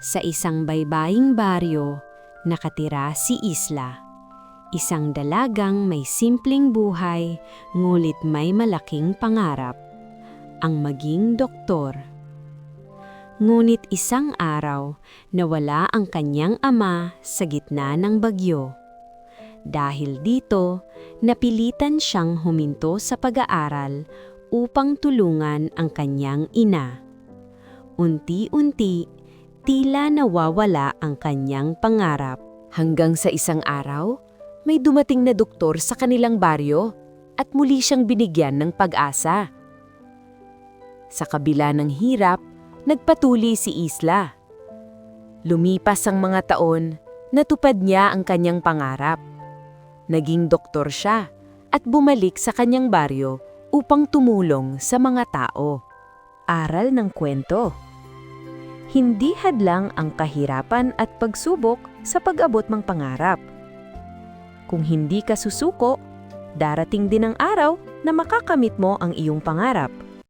Sa isang baybaying baryo, nakatira si Isla. Isang dalagang may simpleng buhay, ngulit may malaking pangarap, ang maging doktor. Ngunit isang araw, nawala ang kanyang ama sa gitna ng bagyo. Dahil dito, napilitan siyang huminto sa pag-aaral upang tulungan ang kanyang ina. Unti-unti, tila nawawala ang kanyang pangarap. Hanggang sa isang araw, may dumating na doktor sa kanilang baryo at muli siyang binigyan ng pag-asa. Sa kabila ng hirap, nagpatuli si Isla. Lumipas ang mga taon, natupad niya ang kanyang pangarap. Naging doktor siya at bumalik sa kanyang baryo upang tumulong sa mga tao. Aral ng kwento. Hindi hadlang ang kahirapan at pagsubok sa pag-abot ng pangarap. Kung hindi ka susuko, darating din ang araw na makakamit mo ang iyong pangarap.